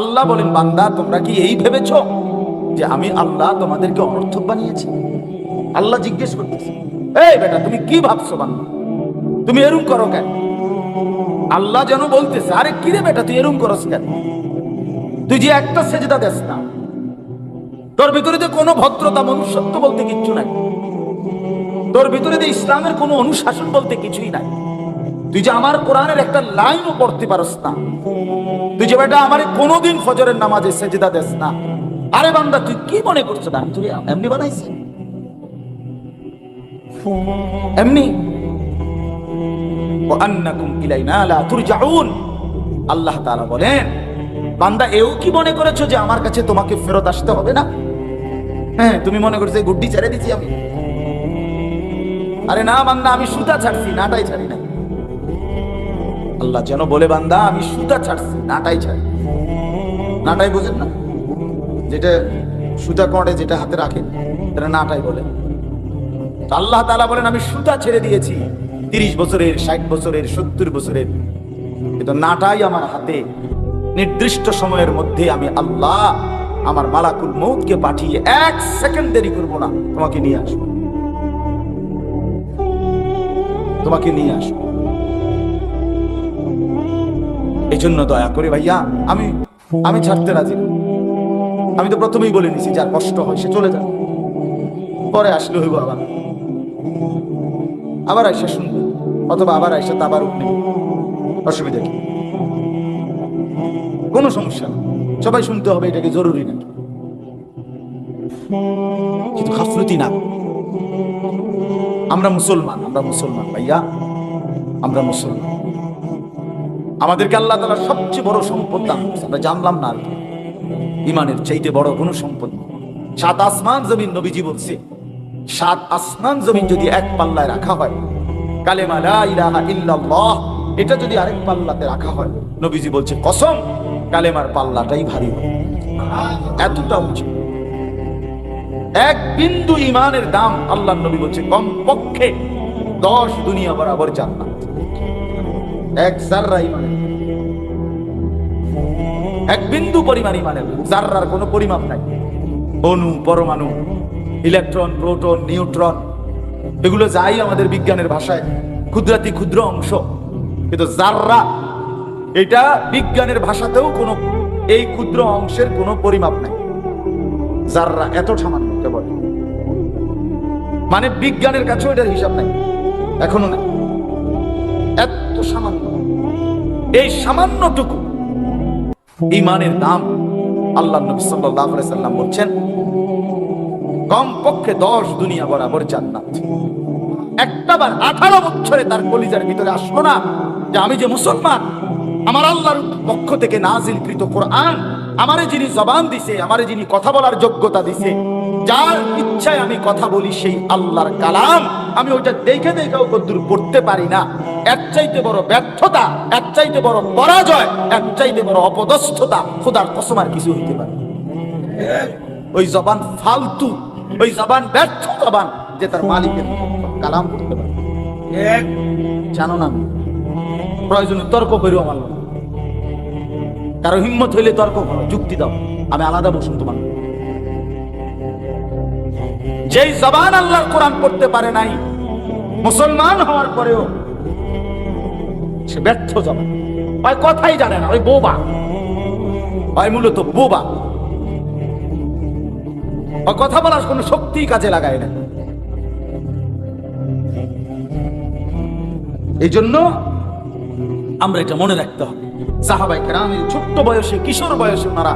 আল্লাহ বলেন, বান্দা তোমরা কি এই ভেবেছো যে আমি আল্লাহ তোমাদেরকে অনর্থক বানিয়েছি? আল্লাহ জিজ্ঞেস করতেছে, এই বেটা তুমি কি ভাবছো বান্দা, তুমি এরম করো কেন? আল্লাহ যেন বলতেছে, আরে কি রে বেটা তুই এরম করস কেন? তুই যে একটা সেজদা দেস না, তোর ভিতরে যে কোনো ভদ্রতা মনুষ্যত্ব বলতে কিচ্ছু নাই, তোর ভিতরে যে ইসলামের কোনো অনুশাসন বলতে কিছুই নাই, তুই যে আমার কোরআনের একটা লাইনও পড়তে পারস না, তুই যে বেটা আমার কোনোদিন ফজরের নামাজে সেজদা দেস না, আরে বান্দা তুই কি মনে করছো না তুই এমনি বানাইছি? এমনি ওয়ান্নাকুম ইলাইনা লা তুরজাউন। আল্লাহ তাআলা বলেন, বান্দা এও কি মনে করেছো যে আমার কাছে তোমাকে ফেরত আসতে হবে না? হ্যাঁ, তুমি মনে করছো এই গুড্ডি ছেড়ে দিছি আমি? আরে না বান্দা, আমি সুতা ছাড়ছি, নাটাই ছাড়ি না। আল্লাহ যেন বলে, বান্দা আমি সুতা ছাড়ছি, নাটাই ছাড়ি। নাটাই বোঝেন না, যেটা সুতা কড়ে যেটা হাতে রাখে সেটা নাটাই বলে। আল্লাহ তাআলা বলেন, আমি সুতা ছেড়ে দিয়েছি 30 বছরের, 60 বছরের, 70 বছরের, কিন্তু নাটাই আমার হাতে। নির্দিষ্ট সময়ের মধ্যে আমি আল্লাহ আমার মালাকুল মউতকে পাঠিয়ে 1 সেকেন্ড দেরি করব না, তোমাকে নিয়ে আসবো, তোমাকে নিয়ে আসবো। এই জন্য দয়া করে ভাইয়া আমি ছাড়তে রাজি না। আমি তো প্রথমেই বলে নিছি, যার কষ্ট হয় সে চলে যাবে, পরে আসলে হইব আবার আইসা শুনবে, অথবা আবার আইসা আবার উঠবে, অসুবিধা কি? কোনো সমস্যা না, সবাই শুনতে হবে, এটাকে জরুরি না, কিন্তু গাফলতি না। আমরা মুসলমান ভাইয়া, আমরা মুসলমান। আমাদেরকে আল্লাহ তাআলা সবচেয়ে বড় সম্পদ দান করেছে, আমরা জানলাম না আর কি। ইমানের চাইতে বড় কোনো সম্পদ। 7 আসমান জমিন, নবীজি বলছে 7 আসমান জমিন যদি এক পাল্লায় রাখা হয়, কালেমা লা ইলাহা ইল্লাল্লাহ এটা যদি আরেক পাল্লাতে রাখা হয়, নবীজি বলছে কসম কালেমার পাল্লাটাই ভারী হবে, এতটা উঁচু। এক বিন্দু ইমানের দাম আল্লাহর নবী বলছে কমপক্ষে 10 দুনিয়া বরাবর জান্নাত। এক জাররা ইমানের, এক বিন্দু পরিমাণ ইমানের, জাররার কোনো পরিমাপ নাই। অণু, পরমাণু, ইলেকট্রন, প্রোটন, নিউট্রন, এগুলো যাই আমাদের বিজ্ঞানের ভাষায় ক্ষুদ্রাতি ক্ষুদ্র অংশ, কিন্তু জাররা এটা বিজ্ঞানের ভাষাতেও কোনো এই ক্ষুদ্র অংশের কোনো পরিমাপ নাই। জাররা এত সামান্য, কেবল মানে বিজ্ঞানের কাছেও এটার হিসাব নাই, এখনো নাই, এত সামান্য। এই সামান্যটুকু ইমানের দাম আল্লাহ নবী সাল্লাল্লাহু আলাইহি সাল্লাম বলছেন কমপক্ষে 10 দুনিয়া বরাবর জান্নাত। একটাবার 18 বছরে তার কলিজার ভিতরে আসলো না যে আমি যে মুসলমান, আমার আল্লাহর পক্ষ থেকে নাজিলকৃত কোরআন, আমারে যিনি জবান দিছে, আমারে যিনি কথা বলার যোগ্যতা দিছে, যার ইচ্ছায় আমি কথা বলি, সেই আল্লাহর কালাম আমি ওইটা দেখে দেখেও কদ্দুর পড়তে পারি না। এর চাইতে বড় ব্যর্থতা, এর চাইতে বড় পরাজয়, এর চাইতে বড় অপদস্থতা খোদার কসম আর কিছু হইতে পারে। ওই জবান ফালতু, ওই জবান ব্যর্থ জবান, যে তার মালিকের কালাম করতে পারে। জানো না, প্রয়োজনে তর্ক করিও আমার, কারো হিম্মত হইলে তর্ক করো, যুক্তি দাও, আমি আলাদা বসুন তোমার। যেই জবান আল্লাহর কোরআন পড়তে পারে নাই, মুসলমান হওয়ার পরেও সে ব্যর্থ জবান, ওই কথাই জানে না, ওই বোবা, ওই মূলত বোবা, ওই কথা বলার কোনো শক্তি কাজে লাগায় না। এই জন্য আমরা এটা মনে রাখতে হবে। সাহাবায়ে কেরামের ছোট্ট বয়সে, কিশোর বয়সে ওনারা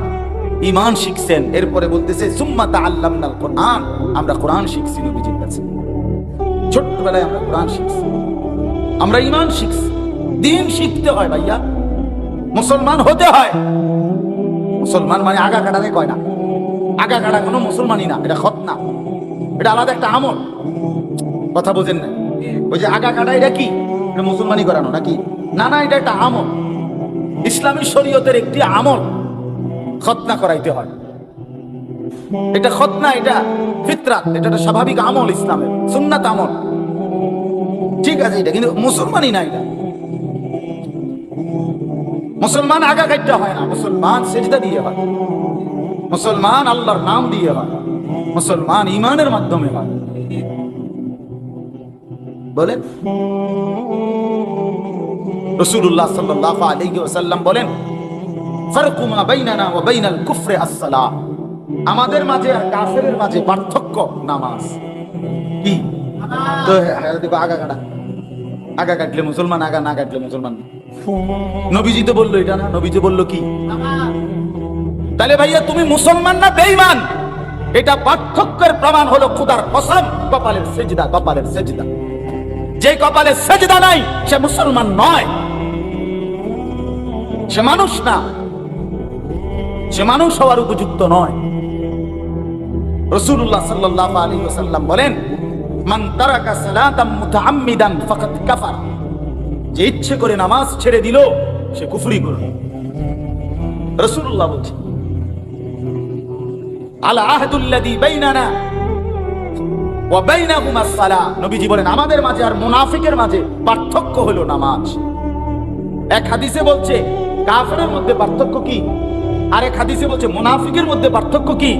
ঈমান শিখছেন। এরপরে বলতেছে সুম্মা তাআল্লামনাল কোরআন, আমরা কোরআন শিখছি নবীজির কাছে। ছোট্টবেলায় আমরা কোরআন শিখছি, আমরা ঈমান শিখছি। দিন শিখতে হয় ভাইয়া, মুসলমান হতে হয়। মুসলমান মানে আগা কাটারে কয় না, আগা কাটা কোনো মুসলমানই না, এটা খতনা, এটা আলাদা একটা আমল। কথা বোঝেন না? ওই যে আগা কাটা, এটা কি? এটা মুসলমানি করানো নাকি? না না, এটা একটা আমল, ইসলামী শরীয়তের একটি আমল, খতনা করাইতে হয়। এটা খতনা, এটা ফিতরাত, এটা একটা স্বাভাবিক আমল, ইসলামের সুন্নাত আমল, ঠিক আছে, এটা কিন্তু মুসলমানই না। এটা মুসলমান আগা কাটতে হয় না, মুসলমান সেজদা দিয়ে হয়, মুসলমান আল্লাহর নাম দিয়ে হয়, মুসলমান ইমানের মাধ্যমে হয়। বলেন রাসূলুল্লাহ সাল্লাল্লাহু আলাইহি ওয়াসাল্লাম বলেন, ফারকু মা বাইনানা ওয়া বাইনাল কুফরি আস-সালাহ, আমাদের মাঝে আর কাফেরের মাঝে পার্থক্য নামাজ। কি তো আগা কাটলে মুসলমান, আগা না কাটলে মুসলমান। নবীজি তো বললো এটা না, নবীজি বললো কি? তাহলে ভাইয়া তুমি মুসলমান না বেঈমান, এটা পার্থক্যের প্রমাণ হলো খোদার কসম কপালের সেজদা, কপালের সেজদা। যে কপালে সেজদা নাই সে মুসলমান নয়, সে মানুষ না, সে মানুষ হওয়ার উপযুক্ত নয়। রাসূলুল্লাহ সাল্লাল্লাহু আলাইহি ওয়াসাল্লাম বলেন, মান তারাকা সালাতাম মুতাআম্মিদান ফাকাদ কাফার, যে ইচ্ছে করে নামাজ ছেড়ে দিল সে কুফরি করল। রাসূলুল্লাহ বলেন, আল আহদুল্লাযী বাইনানা ওয়া বাইনাহুমা আস-সালাহ, নবীজি বলেন আমাদের মাঝে আর মুনাফিকের মাঝে পার্থক্য হলো নামাজ। এক হাদিসে বলছে কাফেরের মধ্যে পার্থক্য কি, আর এক হাদিসে বলছে মুনাফিকের মধ্যে পার্থক্য কি।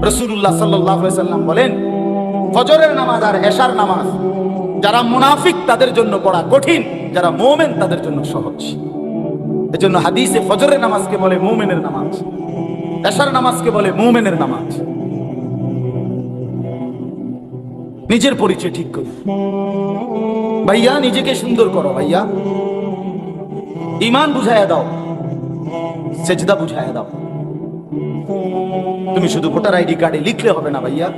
রাসূলুল্লাহ সাল্লাল্লাহু আলাইহি ওয়াসাল্লাম বলেন, ফজরের নামাজ আর এশার নামাজ যারা মুনাফিক তাদের জন্য পড়া কঠিন, যারা মুমিন তাদের জন্য সহজ। এজন্য হাদিসে ফজরের নামাজকে বলে মুমিনের নামাজ, এশার নামাজকে বলে মুমিনের নামাজ। নিজের পরিচয় ঠিক করো ভাইয়া, নিজেকে সুন্দর করো ভাইয়া, ঈমান বুঝাইয়া দাও, সেজদা বুঝাইয়া দাও। তুমি শুধু ভোটার আইডি কার্ডে লিখলে হবে না ভাইয়া,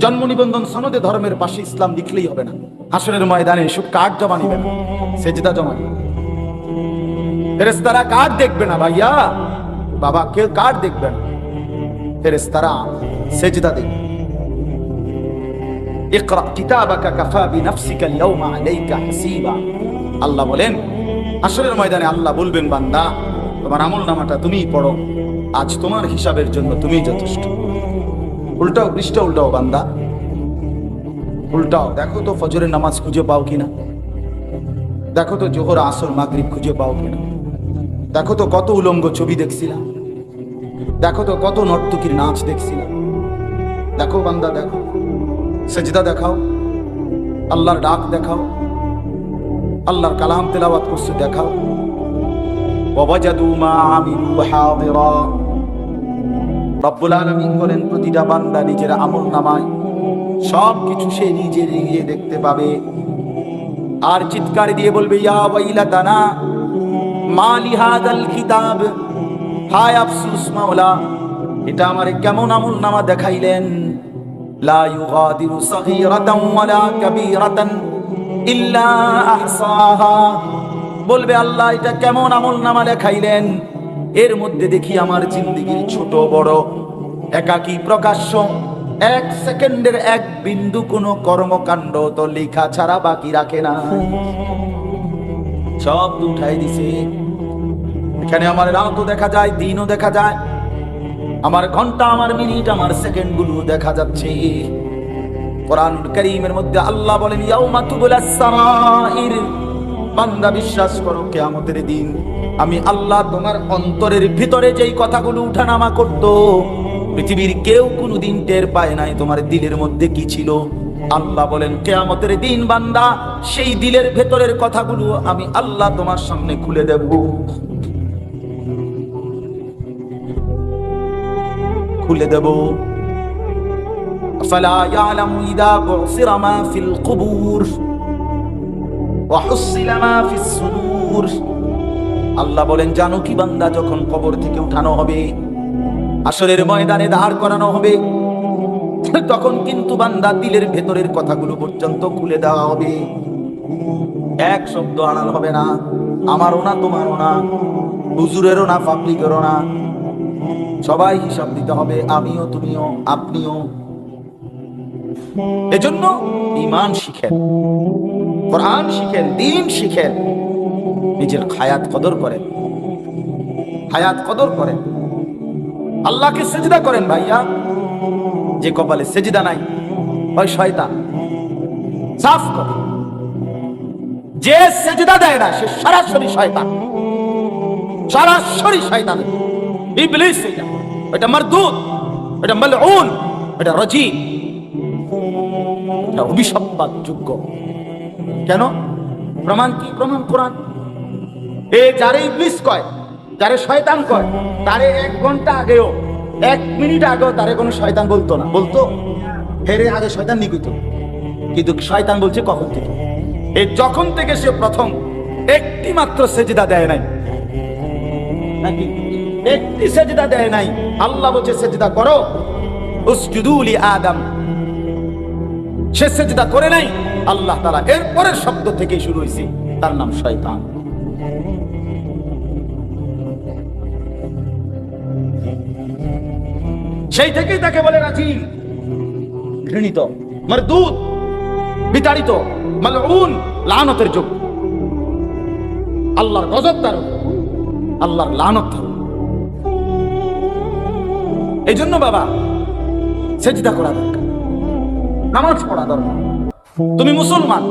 জন্ম নিবন্ধন সনদে ধর্মের পাশে ইসলাম লিখলেই হবে না, হাসরের ময়দানে এসব কার্ড জমা নিবে না, সেজদা জমা নিবে। ফেরেশতারা কার্ড দেখবে না ভাইয়া, বাবা কেউ কার্ড দেখবে না, ফেরেশতারা সেজদা দেখবে। ইকরা কিতাবাকা কাফা বিনাফসিকা আল-ইয়াওমা আলাইকা হাসিবা, আল্লাহ বলেন হাসরের ময়দানে আল্লাহ বলবেন, বান্দা তোমার আমলনামাটা তুমিই পড়ো, আজ তোমার হিসাবের জন্য তুমিই যথেষ্ট। উল্টাও পৃষ্ঠা উল্টাও বান্দা, উল্টাও, দেখো তো ফজরের নামাজ খুঁজে পাও কিনা, দেখো তো জোহর আসর মাগরিব খুঁজে পাও কিনা, দেখো তো কত উলঙ্গ ছবি দেখছিলাম, দেখো তো কত নর্তকীর নাচ দেখছিলাম। দেখো বান্দা দেখো, সেজদা দেখাও, আল্লাহর ডাক দেখাও, আল্লাহর কালাম তেলাওয়াত করছে দেখাও। ওয়াজাদু মা আমিলু হাদিরা, রব্বুল আলামিন বলেন প্রতিটা বান্দা নিজের আমলনামায় সবকিছু সে নিজে নিজে দেখতে পাবে, আর চিৎকার দিয়ে বলবে, ইয়া ওয়াইলাতানা মা লিহাযাল কিতাব, হায় আফসোস মাওলা, এটা আমারে কেমন আমলনামা দেখাইলেন। লা ইউগাদিরু সাগীরাতান ওয়ালা কাবীরাতান ইল্লা আহসাহা, বলবে আল্লাহ এটা কেমন আমলনামা লেখাইলেন, এর মধ্যে দেখি আমার জিন্দেগির ছোট বড়, একাকী প্রকাশ্য, এক সেকেন্ডের এক বিন্দু কোনো কর্মকাণ্ড তো লেখা ছাড়া বাকি রাখে না, সব উঠাই দিছে। এখানে আমার রাতও দেখা যায়, দিনও দেখা যায়, আমার ঘন্টা, আমার মিনিট, আমার সেকেন্ড গুলো দেখা যাচ্ছে। কোরআনুল কারীমের মধ্যে আল্লাহ বলেন, ইয়াউমা তুবলাস সারাইর, বান্দা বিশ্বাস করো কিয়ামতের দিন আমি আল্লাহ তোমার অন্তরের ভিতরে যেই কথাগুলো উঠানামা করত, পৃথিবীর কেউ কোনোদিন টের পায় নাই তোমার দিলের মধ্যে কি ছিল। আল্লাহ বলেন কিয়ামতের দিন বান্দা সেই দিলের ভেতরের কথাগুলো আমি আল্লাহ তোমার সামনে খুলে দেব, খুলে দেব। ফালা ইয়ালামু ইযা বুসিরা মা ফিল কুবুর ওয়া হুসিলা মা ফিস সুদুর, আল্লাহ বলেন জানো কি বান্দা, যখন কবর থেকে উঠানো হবে, হাসরের ময়দানে দাঁড় করানো হবে, তখন কিন্তু বান্দা দিলের ভেতরের কথাগুলো পর্যন্ত খুলে দেওয়া হবে, এক শব্দ আড়াল হবে না, আমারও না, তোমারও না, হুজুরেরও না, পাবলিকেরও না, সবাই হিসাব দিতে হবে, আমিও, তুমিও, আপনিও। এজন্য ঈমান শিখেন, কোরআন শিখেন, দ্বীন শিখেন, নিজের হায়াত কদর করেন, হায়াত কদর করেন, আল্লাহকে সেজদা করেন ভাইয়া। যে কপালে সেজদা নাই ওই শয়তান, সাফ কর। যে সেজদা দেয় না সে সরাসরি শয়তান, সরাসরি শয়তান, ইবলিস। এটা মারদুদ, এটা মালউন, এটা রাজি, এটা অভিশাপ যোগ্য। কেন? প্রমাণ কি? প্রমাণ কোরআন। এ যারে ইবলিস কয়, যারে শয়তান কয়, তারে 1 ঘন্টা আগেও 1 মিনিট আগেও তারে কোনো শয়তান বলতো না। বলতো হেরে আগে শয়তান নিকুত, কিন্তু শয়তান বলছে কখন থেকে? এই যখন থেকে সে প্রথম একটি মাত্র সেজদা দেয় নাই, নাকি একটি সেজদা দেয় নাই, আল্লাহ বলছে সেজদা করো, উসজুদু লি আদম, সে সেজদা করে নাই আল্লাহ তাআলা এর পরের শব্দ থেকেই শুরু হয়েছে, তার নাম শয়তান। সেই থেকেই তাকে বলে রাজিম, ঘৃণিত, মারদুদ, বিতাড়িত, মালউন, লানতের যোগ্য। আল্লাহর গজব তার, আল্লাহর লানত। এই জন্য বাবা সেজদা করা দরকার, নামাজ পড়া দরকার। তুমি মুসলমান,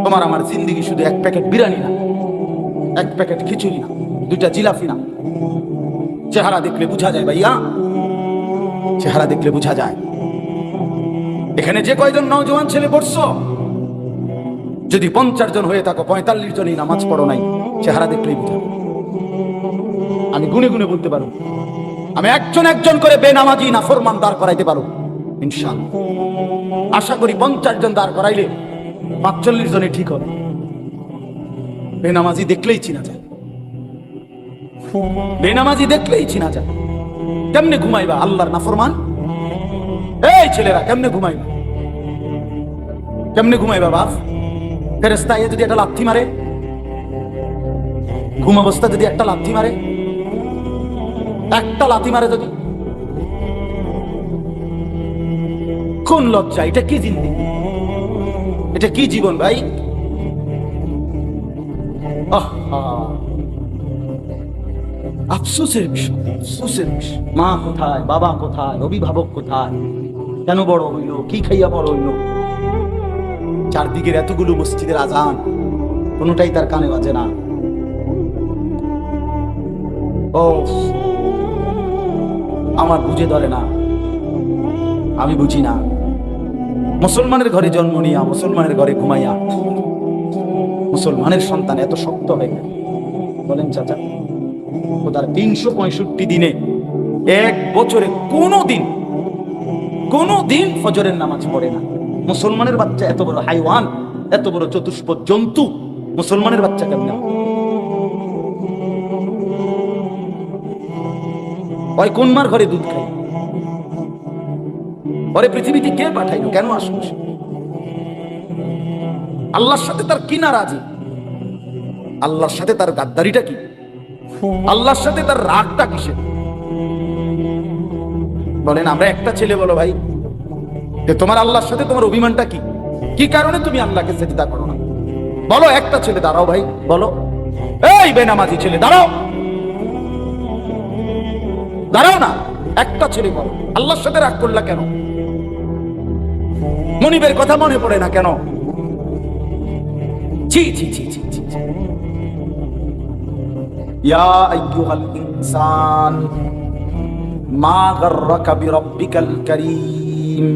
তোমার আমার জিন্দেগি শুধু 1 প্যাকেট বিরিয়ানি না, 1 প্যাকেট খিচুড়ি না, 2টা জিলাপি না। চেহারা দেখলে বোঝা যায় ভাইয়া, চেহারা দেখলে বোঝা যায়। এখানে যে কয়জন নওজোয়ান ছেলে পড়ছো, যদি 50 জন হয়ে থাকো, 45 জনই নামাজ পড়ো নাই, চেহারা দেখলেই বোঝা। আমি গুনে গুনে বলতে পারো, আমি একজন একজন করে বেনামাজি নাফরমান দাঁড় করাইতে পারো ইনশাআল্লাহ। আশা করি 50 জন দাঁড় করাইলে 45 জনই ঠিক হবে। বেনামাজি দেখলেই চিনা যায়, বেনামাজি দেখলেই চিনা যায়। কেমনে ঘুমাইবা আল্লাহর নাফরমান? এই ছেলেরা কেমনে ঘুমাইবা? কেমনে ঘুমাইবা বাপ? ফেরেশতা যদি একটা লাথি মারে, ঘুম অবস্থা যদি একটা লাথি মারে, একটা লাথি মারে যদি, কোন লজ্জা! এটা কি জিন্দেগি? এটা কি জীবন ভাই? আফসোসের বিষয়, আফসোসের বিষয়। মা কোথায়, বাবা কোথায়, অভিভাবক কোথায়? কেন বড় হইল? কি খাইয়া বড় হইল? চারদিকের এতগুলো মসজিদের আজান, কোনোটাই তার কানে বাজে না। ও আমার বুঝে ধরে না, আমি বুঝি না। মুসলমানের ঘরে জন্ম নিয়া, মুসলমানের ঘরে ঘুমাইয়া, মুসলমানের সন্তান এত শক্ত হয় না? বলেন চাচা, তার 365 দিনে 1 বছরে কোনো দিন ফজরের নামাজ পড়ে না। মুসলমানের বাচ্চা এত বড় হাইওয়ান, এত বড় চতুষ্পদ জন্তু, মুসলমানের বাচ্চা কেমন? ওই কোন মার ঘরে দুধ খাই? ওরে পৃথিবীতে কে পাঠাইল? কেন আসলো? আল্লাহর সাথে তার কি নারাজি? আল্লাহর সাথে তার গাদ্দারিটা কি? আল্লাহর সাথে তার রাগটা কিসের? বলেন, আমরা একটা ছেলে, বলো ভাই, যে তোমার আল্লাহর সাথে তোমার অভিমানটা কি? কি কারণে তুমি আল্লাহকে সিজদা করো না? বলো, একটা ছেলে দাঁড়াও ভাই, বলো। এই বেনামাজি ছেলে দাঁড়াও, দাঁড়াও না, একটা ছেলে বলো, আল্লাহর সাথে রাগ করলা কেন? মনিবের কথা মনে পড়ে না কেন? ছি ছি ছি ছি ছি। ইয়া আইয়ুহাল ইনসান মা গাররাকা বিরাব্বিকাল কারীম।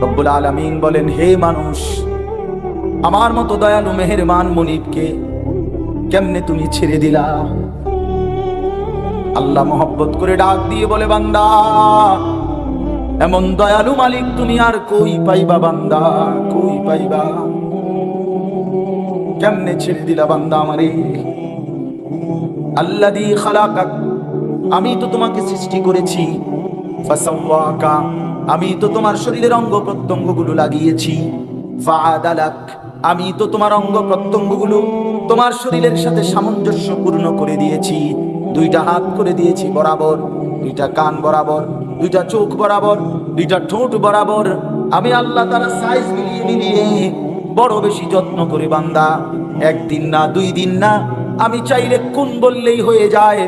রব্বুল আলামিন বলেন, হে মানুষ, আমার মতো দয়ালু মেহেরবান মনিবকে কেমনে তুমি ছেড়ে দিলা? আল্লাহ মহব্বত করে ডাক দিয়ে বলে, বান্দা, এমন দয়ালু মালিক তুমি আর কই পাইবা বান্দা, কই পাইবা? কেমনে ছেড়ে দিলা বান্দা আমারে? আল্লাযী খালাকাক, আমি তো তোমাকে সৃষ্টি করেছি, ফাসাওয়াকা, আমি তো তোমার শরীরের অঙ্গ প্রত্যঙ্গগুলো লাগিয়েছি, ফাআদালাক, আমি তো তোমার অঙ্গ প্রত্যঙ্গগুলো তোমার শরীরের সাথে সামঞ্জস্যপূর্ণ করে দিয়েছি। 2টা হাত করে দিয়েছি বরাবর, 2টা কান বরাবর, 2টা চোখ বরাবর, 2টা ঠোঁট বরাবর। আমি আল্লাহ তাআলা সাইজ মিলিয়ে মিলিয়ে বড় বেশি যত্ন করে বান্দা, 1 দিন না 2 দিন না, আমি চাইলে কোন বললেই হয়ে যায়।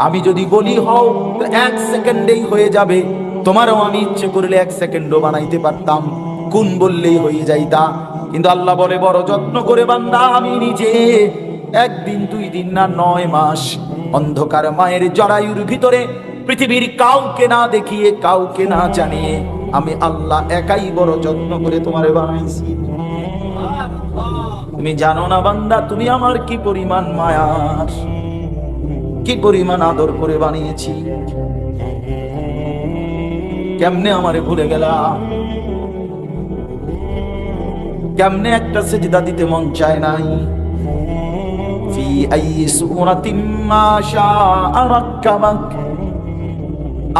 আমি যদি বলি হও তো 1 সেকেন্ডেই হয়ে যাবে। তোমারও আমি ইচ্ছে করলে 1 সেকেন্ডও বানাইতে পারতাম, কোন বললেই হয়ে যাইতা। কিন্তু আল্লাহ বলে বড় যত্ন করে বান্দা আমি নিজে একদিন 2 দিন না 9 মাস অন্ধকার মায়ের জরায়ুর ভিতরে পৃথিবীর কাউকে না দেখিয়ে কাউকে না জানিয়ে আমি আল্লাহ একাই বড় যত্ন করে তোমারে বানাইছি। তুমি জানো না বান্দা তুমি আমার কি পরিমাণ মায়ার, কি পরিমাণ আদর করে বানিয়েছি। কেমনে আমারে ভুলে গেলা, কেমনে একটা সিজদা দিতে মন চায় নাই। ফি আইয়ি সূরাতিন মা শাআ রাক্কাবাক,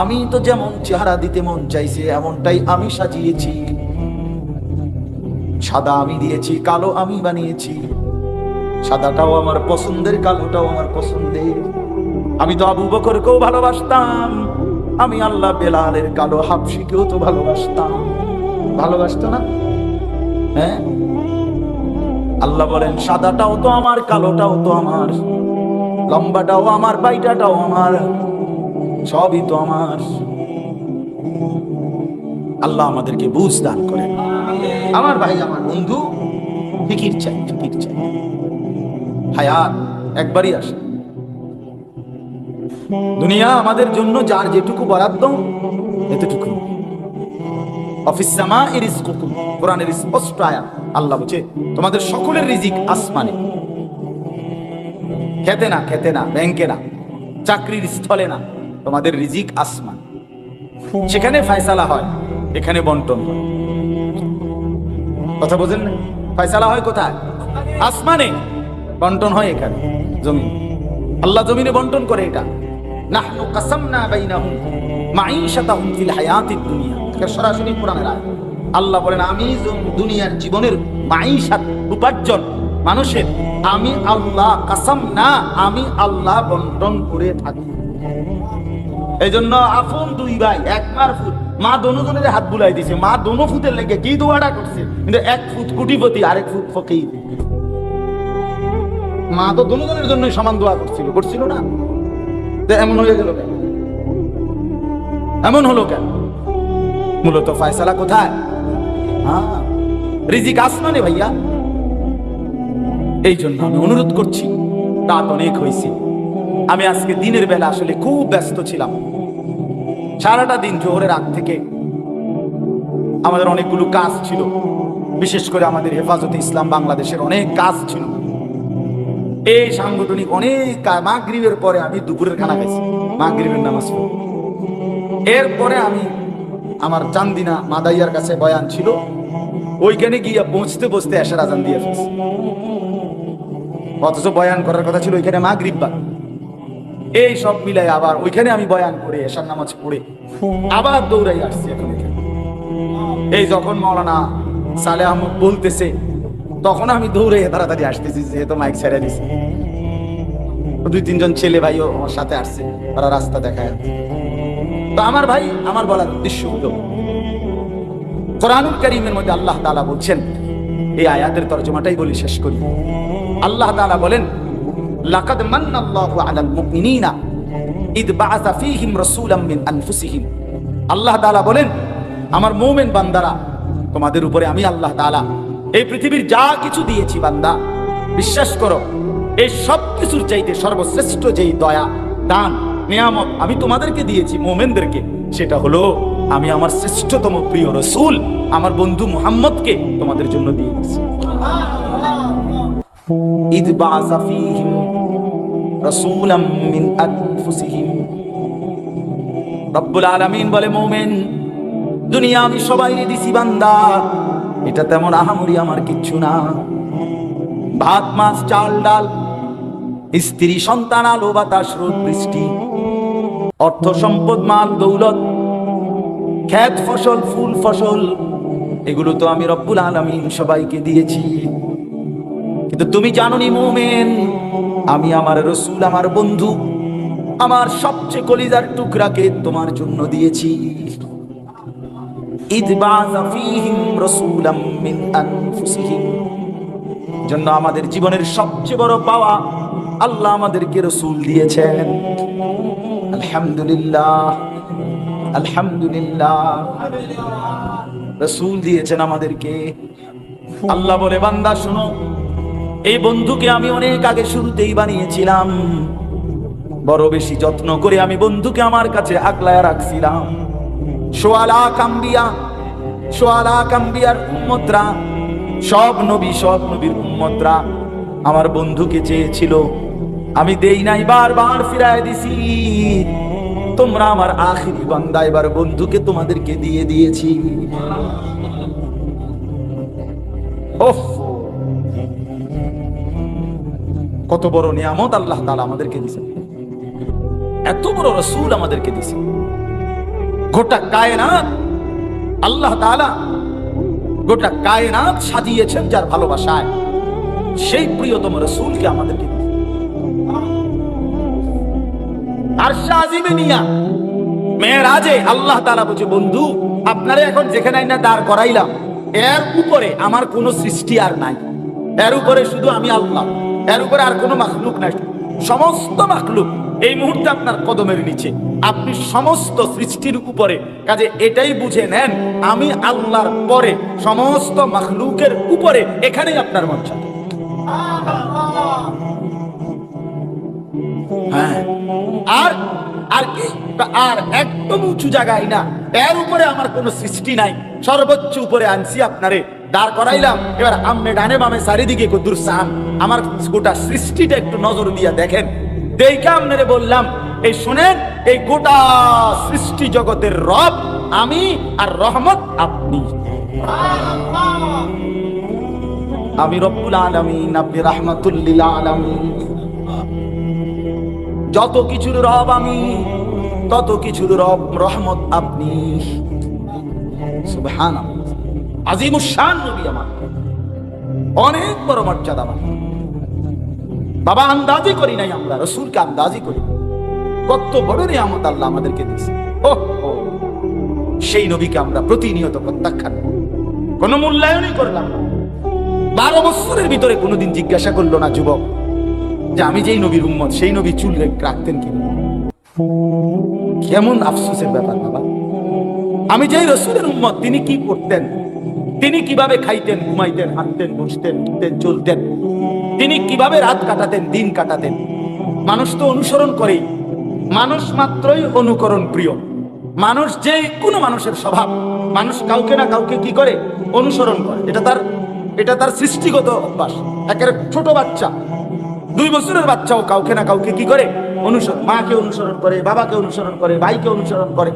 আমি তো যেমন চেহারা দিতে মন চাইছে এমনটাই আমি সাজিয়েছি। সাদা আমি দিয়েছি, কালো আমি বানিয়েছি। সাদাটাও আমার পছন্দের, কালোটাও আমার পছন্দের। আমি তো আবু বকরকেও ভালোবাসতাম, আমি আল্লাহ বেলালের কালো হাবশিকেও তো ভালোবাসতাম। ভালোবাসতো না? হ্যাঁ, আল্লাহ বলেন সাদাটাও তো আমার, কালোটাও তো আমার, লম্বাটাও আমার, বাইটাটাও আমার, সবই তো আমার। আল্লাহ আমাদেরকে বুঝ দান করেন। আমার ভাই, আমার বন্ধু, ফিকির চাই, ফিকির চাই। হায়াত একবারই আসে। দুনিয়া আমাদের জন্য যার যেটুকু বরাদ্দ এতটুকু। অফিস সামাই রিজকুকুম, কোরআনের স্পষ্ট আয়াত। আল্লাহ বলছে তোমাদের সকলের রিজিক আসমানে, খেতে না, খেতে না, ব্যাংকে না, চাকরির স্থলে না, তোমাদের রিজিক আসমান। সেখানে ফয়সালা হয়, এখানে বন্টন হয়। কথা বোঝেন না? ফয়সালা হয় কোথায়? আসমানে, বন্টন হয় এখানে জমিন। আল্লাহ জমিনে বন্টন করে। এটা নাহনু কাসামনা বাইনাহুম মাঈশাতাহুম ফিল হায়াতিদ দুনিয়া, এটা সরাসরি কোরআনের আয়াত। আল্লাহ বলেন আমি দুনিয়ার জীবনের মাঈশাত, উপার্জন মানুষের আমি আল্লাহ কাসামনা, আমি আল্লাহ বন্টন করে থাকি। এই জন্য আপন 2 ভাই 1 মার ফুট, মা দোনোজনের হাত বুলাই দিছে। মা দোনো ফুটের লেগে কি দোয়াটা করছে, কিন্তু 1 ফুট কোটিপতি, আরেক ফুট ফকির। মা তো দোনোজনের জন্য সমান দোয়া করছিল, করছিল না? তো এমন হয়ে গেল কেন? এমন হলো কেন? মূলত ফয়সালা কোথায়? হ্যাঁ, রিজিক আসমানে ভাইয়া। এই জন্য আমি অনুরোধ করছি, রাত অনেক হয়েছে। আমি আজকে দিনের বেলা আসলে খুব ব্যস্ত ছিলাম। সারাটা দিন জোহরের আগ থেকে আমাদের অনেকগুলো কাজ ছিল, বিশেষ করে আমাদের হেফাজতে ইসলাম বাংলাদেশের অনেক কাজ ছিল। এই সাংগঠনিক অনেক মাগরিবের পরে আমি দুপুরের খানা খাইছি, মাগরিবের নামাজ পড়ে। এরপরে আমি আমার চান্দিনা মাদাইয়ার কাছে বয়ান ছিল, ওইখানে গিয়ে পৌঁছতে পৌঁছতে এশার আজান দিয়ে ফেলছি। অথচ বয়ান করার কথা ছিল ওইখানে মাগরিব বা। এই সব মিলাই আবার ওইখানে আমি বয়ান করে এশার নামাজ পড়ে আবার দৌড়াই আসছি এখন এখানে। এই যখন মাওলানা সালেহ আহমদ বলতেছে তখন আমি দৌড়ে তাড়াতাড়ি আসতেছি, যেহেতু মাইক ছেড়ে দিছে। 2-3 জন ছেলে ভাইও আমার সাথে আসছে, তারা রাস্তা দেখায়। তো আমার ভাই, আমার বলার উদ্দেশ্য হলো কোরআনুল কারীমের মধ্যে আল্লাহ তাআলা বলছেন, এই আয়াতের তরজমাটাই বলি শেষ করি। আল্লাহ তাআলা বলেন লাকাদ মান্নাল্লাহু আলাল মুমিনিনা ইদ বাআসা ফীহিম রাসূলাম মিন আনফুসিহিম। আল্লাহ তাআলা বলেন আমার মুমিন বান্দারা, তোমাদের উপরে আমি আল্লাহ তাআলা এই পৃথিবীর যা কিছু দিয়েছি বান্দা, বিশ্বাস করো এই সব কিছুর চাইতে সর্বশ্রেষ্ঠ যেই দয়া, দান, নিয়ামত আমি তোমাদেরকে দিয়েছি মুমিনদেরকে, সেটা হলো আমি আমার শ্রেষ্ঠতম প্রিয় রাসূল আমার বন্ধু মুহাম্মদকে তোমাদের জন্য দিয়েছি। ইদ বাআসা ফীহিম রাসূলাম মিন আনফুসিহিম। রব্বুল আলামিন বলে মুমিন দুনিয়া আমি সবাইকে দিছি বান্দা, এটা তেমন আহামরি আমার কিচ্ছু না। ভাত মাছ চাল ডাল, স্ত্রী সন্তান, আলো বাতাস রোদ বৃষ্টি, অর্থ সম্পদ মাল দৌলত, ক্ষেত ফসল ফুল ফসল, এগুলো তো আমি রব্বুল আলামিন সবাইকে দিয়েছি। কিন্তু তুমি জানোনি মুমিন, আমি আমার রাসূল, আমার বন্ধু, আমার সবচেয়ে কলিজার টুকরাকে তোমার জন্য দিয়েছি। ইদ বাআসা ফীহিম রাসূলাম মিন আনফুসিহিম। জন্য আমাদের জীবনের সবচেয়ে বড় পাওয়া, আল্লাহ আমাদেরকে রাসূল দিয়েছেন। আলহামদুলিল্লাহ, আলহামদুলিল্লাহ, রাসূল দিয়েছেন আমাদেরকে। আল্লাহ বলে, বান্দা শোনো, এই বন্ধুকে আমি অনেক আগে শুরুতেই বানিয়েছিলাম, বড় বেশি যত্ন করে আমি বন্ধুকে আমার কাছে আগলায় রাখছিলাম। সোয়ালা কাম্বিয়ার উম্মতরা, সব নবীর উম্মতরা আমার বন্ধুকে চেয়েছিল, আমি দেই নাই, বারবার ফিরায় দিছি। তোমরা আমার আখিরি বান্দা, এবার বন্ধুকে তোমাদেরকে দিয়ে দিয়েছি। ওহ, কত বড় নিয়ামত আল্লাহ তাআলা আমাদেরকে দিয়েছেন, এত বড় রাসূল আমাদেরকে দিয়েছেন। গোটা কায়নাত আল্লাহ তাআলা, গোটা কায়নাত সাজিয়েছেন যার ভালোবাসায়, সেই প্রিয়তম রাসূলকে আমাদেরকে দিয়েছেন। আরশে আজিমে নিয়া মেরাজে আল্লাহ তাআলা বলছে, বন্ধু আপনারা এখন যেখানে না দাঁড় করাইলাম, এর উপরে আমার কোন সৃষ্টি আর নাই, এর উপরে শুধু আমি আল্লাহ, এর উপরে আর কোনো মাখলুক নাই। সমস্ত মাখলুক এই মুহূর্তে আপনার কদমের নিচে, আপনি সমস্ত সৃষ্টির উপরে। কাজে এটাই বুঝে নেন, আমি আল্লাহর পরে সমস্ত মাখলুকের উপরে, এখানেই আপনার মর্যাদা। হ্যাঁ, আর আর কি, আর একদম উঁচু জায়গায় না, এর উপরে আমার কোনো সৃষ্টি নাই, সর্বোচ্চ উপরে আনছি আপনারে, দাঁড় করাইলাম। এবার আমনে ডানে বামে চারিদিকে কদ্দুর চান, আমার গোটা সৃষ্টিটা একটু নজর দিয়া দেখেন। দেখে আপনারে বললাম, এই শুনেন, এই গোটা সৃষ্টি জগতের রব আমি, আর রহমত আপনি। আমি রব্বুল আলামিন, আপনি রাহমাতুল লিল আলামিন। যত কিছুর রব আমি, তত কিছুর রব রহমত আপনি। সুবহানাল্লাহ, আজিমুশ শান নবী আমার, অনেক বড় মর্যাদা আমার। বাবা আন্দাজি করি নাই আমরা, রাসূলকে আন্দাজি করি, কত বড় নিয়ামত আল্লাহ আমাদেরকে দিয়েছে। সেই নবীকে আমরা প্রতিনিয়ত প্রত্যাখ্যান, কোনো মূল্যায়নই করলাম না। 12 বছরের ভিতরে কোনোদিন জিজ্ঞাসা করলো না যুবক যে আমি যেই নবীর উম্মত, সেই নবী চুল রাখতেন কি? কেমন আফসোসের ব্যাপার বাবা। আমি যেই রাসূলের উম্মত, তিনি কি করতেন, তিনি কিভাবে খাইতেন, ঘুমাইতেন, হাঁটতেন, বসতেন, উঠতেন, চলতেন, তিনি কিভাবে রাত কাটাতেন, দিন কাটাতেন। মানুষ তো অনুসরণ করেই, মানুষ মাত্রই অনুকরণ প্রিয়। মানুষ যে কোনো মানুষের স্বভাব, মানুষ কাউকে না কাউকে কি করে, অনুসরণ করে। এটা তার সৃষ্টিগত অভ্যাস। একেবারে ছোট বাচ্চা, 2 বছরের বাচ্চাও কাউকে না কাউকে কি করে, অনুসরণ। মাকে অনুসরণ করে, বাবাকে অনুসরণ করে, ভাইকে অনুসরণ করে।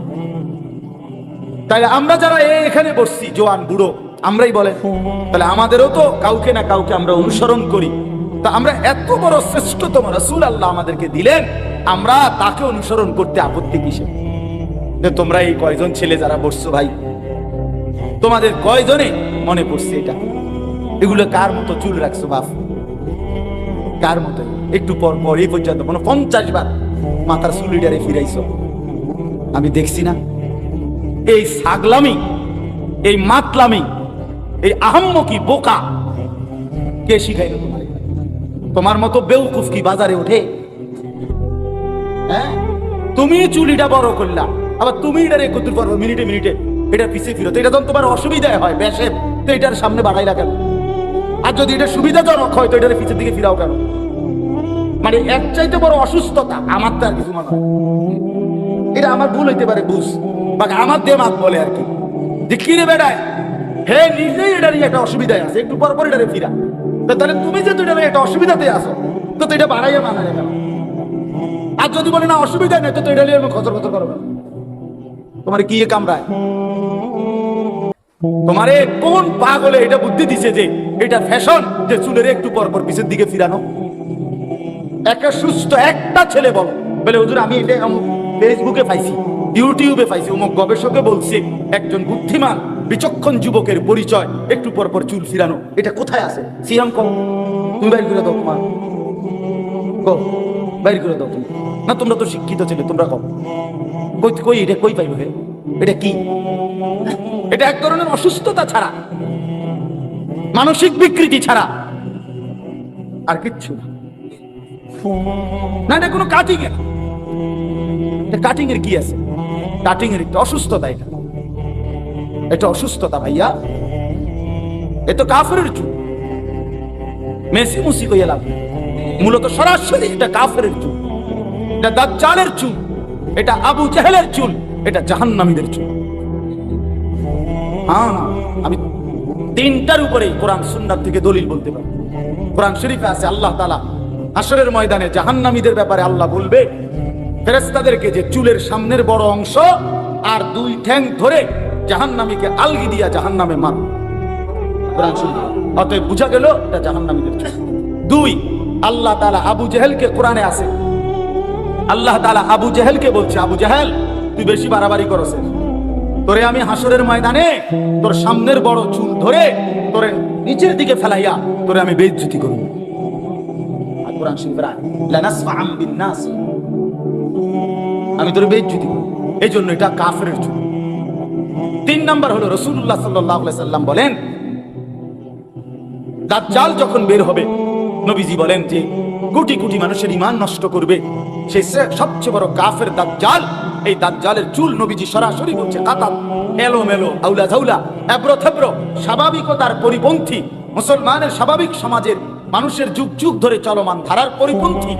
তাহলে আমরা যারা এখানে বসছি, জোয়ান বুড়ো, আমরাই বলেন, তাহলে আমাদেরও তো কাউকে না কাউকে আমরা অনুসরণ করি। তা আমরা এত বড় শ্রেষ্ঠতম রাসূল আল্লাহ আমাদেরকে দিলেন, আমরা তাকে অনুসরণ করতে আপত্তি কিসে? তোমরা এই কয়জন ছেলে যারা বসছো ভাই, তোমাদের কয়জনে মনে পড়ছে এটা? এগুলো কার মতো চুল রাখছো বাপ? কার মতো? একটু পর পর এই পর্যন্ত 50 বার মাথার চুলিটারে ফিরাইছো, আমি দেখছি না? এই ছাগলামি, এই মাতলামি, এই আহাম্মকি, বোকা কে শিখাইলো তোমার? তোমার মতো বেউকুফ কি বাজারে ওঠে? হ্যাঁ, তুমি চুলিটা বড় করলা, আবার তুমি এটারে কত পারবো মিনিটে মিনিটে এটা পিছিয়ে ফিরো। তো এটা যখন তোমার অসুবিধায় হয় বেশে, তো এটার সামনে বাড়াইলা কেন? আর যদি এটা সুবিধাজনক হয়, তো এটার পিছের দিকে ফিরাও কেন? মানে এর চাইতে বড় অসুস্থতা আমার তো আর কিছু মনে হয়। এটা আমার ভুল হইতে পারে, বুঝ বা আমার দেমাগ বলে আর কি, যে কি রে বেড়ায়, হে নিজেই এটারই একটা অসুবিধায় আছে, একটু পর পর এটারে ফিরা। তাহলে তুমি যে এটা একটা অসুবিধাতে আসো, তো এটা বাড়াইয়া মানায় কেন? আর যদি বলে না অসুবিধা নেই, তো এটা নিয়ে খচর খচর করো। তোমার কি কামড়ায়? তোমারে কোন পাগলে এটা বুদ্ধি দিছে যে এটা ফ্যাশন, যে চুলের একটু পর পর পিছের দিকে ফিরানো? একটা সুস্থ একটা ছেলে বলে হুজুর আমি এটা ফেসবুকে পাইছি, ইউটিউবে পাইছি, অমুক গবেষকে বলছে একজন বুদ্ধিমান বিচক্ষণ যুবকের পরিচয় একটু পর পর চুল ফিরানো। এটা কোথায় আছে? সিয়াম কম, তুমি বাইর করে দাও, তোমার বাইর করে দাও তুমি। না তোমরা তো শিক্ষিত ছেলে, তোমরা কম কই এটা কই পাইবে? এটা কি? এটা এক ধরনের অসুস্থতা ছাড়া, মানসিক বিকৃতি ছাড়া আর কিচ্ছু না। এটা কোনো কাটিং এর, কাটিং এর কি আছে? কাটিং এর একটা অসুস্থতা, এটা অসুস্থতা ভাইয়া। এ তো কাফেরের চুল, মেসি মুসি কইয়া লাভ নেই। মূলত সরাসরি এটা কাফেরের চুল, এটা দাজ্জালের চুল, এটা আবু জেহেলের চুল, এটা জাহান্নামীদের চুল। হ্যাঁ, আমি তিনটার উপরে কোরআন সুন্নাত থেকে দলিল বলতে পারি। কোরআন শরীফে আছে আল্লাহ তাআলা হাশরের ময়দানে জাহান্নামীদের ব্যাপারে আল্লাহ বলবে ফেরেশতাদেরকে যে চুলের সামনের বড় অংশ আর দুই ঠ্যাং ধরে জাহান্নামীকে আলগি দিয়া জাহান্নামে মার। কোরআন শরীফ, অতএব বুঝা গেল এটা জাহান্নামীদের চুল। দুই, আল্লাহ তাআলা আবু জেহেলকে কোরআনে আছে, আল্লাহ তাআলা আবু জেহেলকে বলছে, আবু জেহেল তুই বেশি বাড়াবাড়ি করছিস, তোরে আমি হাশরের ময়দানে তোর সামনের বড় চুল ধরে তোরে নিচের দিকে ফেলাইয়া তোরে আমি বেইজ্জতি করব। আর কোরআন শরীফে লানাসফাআন বিন-নাস, আমি তোরে বেইজ্জতি করব। এই জন্য এটা কাফেরের চুল। তিন নাম্বার হলো রাসূলুল্লাহ সাল্লাল্লাহু আলাইহি সাল্লাম বলেন দাজ্জাল যখন বের হবে, নবীজি বলেন যে কোটি কোটি মানুষের ঈমান নষ্ট করবে, সেই সবচেয়ে বড় কাফের দাজ্জাল। এই দাজ্জালের চুল নবীজি সরাসরি বলছে কাতাত, এলোমেলো, আউলা ঝাউলা, এবড়ো থেবড়ো, স্বাভাবিকতার পরিপন্থী, মুসলমানের স্বাভাবিক সমাজের মানুষের যুগ যুগ ধরে চলমান ধারার পরিপন্থী,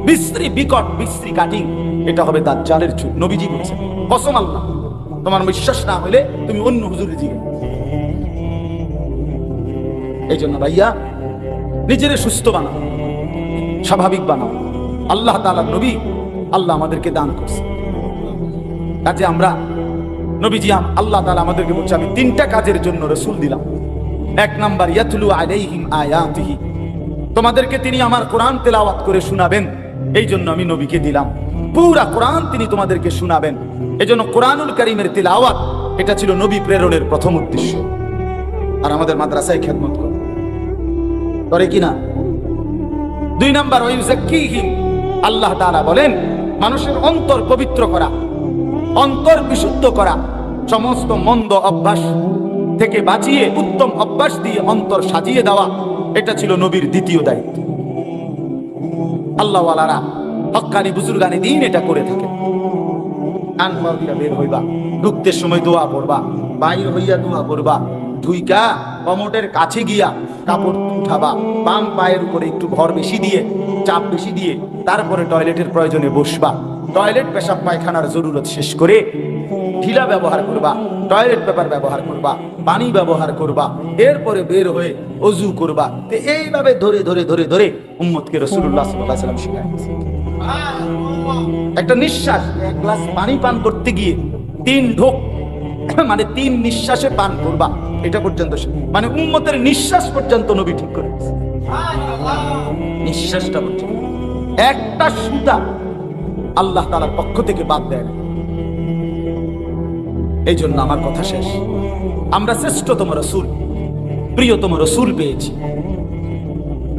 বিশ্রী বিকট বিশ্রী কাটিং, এটা হবে দাজ্জালের চুল। নবীজি বলছেন, কসম আল্লাহ, তোমার বিশ্বাস না হলে তুমি অন্য হুজুরের দিকে। এই জন্য ভাইয়া নিজের সুস্থ বানাও, স্বাভাবিক বানাও। আল্লাহ তাআলার নবী আল্লাহ আমাদেরকে দান করছে, কাজে আমরা নবীজি আল্লাহ তাআলা আমাদেরকে বলছে আমি তিনটা কাজের জন্য রাসূল দিলাম। এক নাম্বার, ইয়াতলু আলাইহিম আয়াতিহি, তোমাদেরকে তিনি আমার কোরআন তেলাওয়াত করে শোনাবেন, এই জন্য আমি নবীকে দিলাম। পুরা কোরআন তিনি তোমাদেরকে শোনাবেন, এই জন্য কোরআনুল কারীমের তেলাওয়াত এটা ছিল নবী প্রেরণের প্রথম উদ্দেশ্য। আর আমাদের মাদ্রাসায় খেদমত করে কিনা। দুই নাম্বার, ওয়ায়ুযাক্কিহিম, আল্লাহ তাআলা বলেন মানুষের অন্তর পবিত্র করা, অন্তর বিশুদ্ধ করা, সমস্ত মন্দ অভ্যাস থেকে বাঁচিয়ে উত্তম অভ্যাস দিয়ে অন্তর সাজিয়ে দেওয়া, এটা ছিল নবীর দ্বিতীয় দায়িত্ব। আল্লাহওয়ালারা হক্কানি বুজুর্গানি দিন এটা করে থাকে। কান দিয়া বের হইবা, ঢুকতে সময় দোয়া পড়বা, বাইর হইয়া দোয়া পড়বা, ধুইকা কমোটের কাছে গিয়া কাপড় উঠাবা, বাম পায়ের উপরে একটু ভর বেশি দিয়ে, চাপ বেশি দিয়ে, তারপরে টয়লেটের প্রয়োজনে বসবা, টয়লেট পেশাব পায়খানার জরুরত শেষ করে ঢিলা ব্যবহার করবা, টয়লেট পেপার ব্যবহার করবা, পানি ব্যবহার করবা, এরপরে বের হয়ে ওযু করবা। তো এইভাবে ধরে ধরে ধরে ধরে উম্মতকে রাসূলুল্লাহ সাল্লাল্লাহু আলাইহি ওয়াসাল্লাম শিখাইছেন। একটা নিঃশ্বাস, এক গ্লাস পানি পান করতে গিয়ে 3 ঢোক, মানে 3 নিঃশ্বাসে পান করবা, এটা পর্যন্ত মানে উম্মতের নিঃশ্বাস পর্যন্ত নবী ঠিক করে দিয়েছে। নিঃশ্বাসটা পর্যন্ত একটা সুতা আল্লাহ তাআলার পক্ষ থেকে বাদ দেয়। এই জন্য আমার কথা শেষ, আমরা শ্রেষ্ঠতম রাসূল, প্রিয়তম রাসূল পেয়েছি।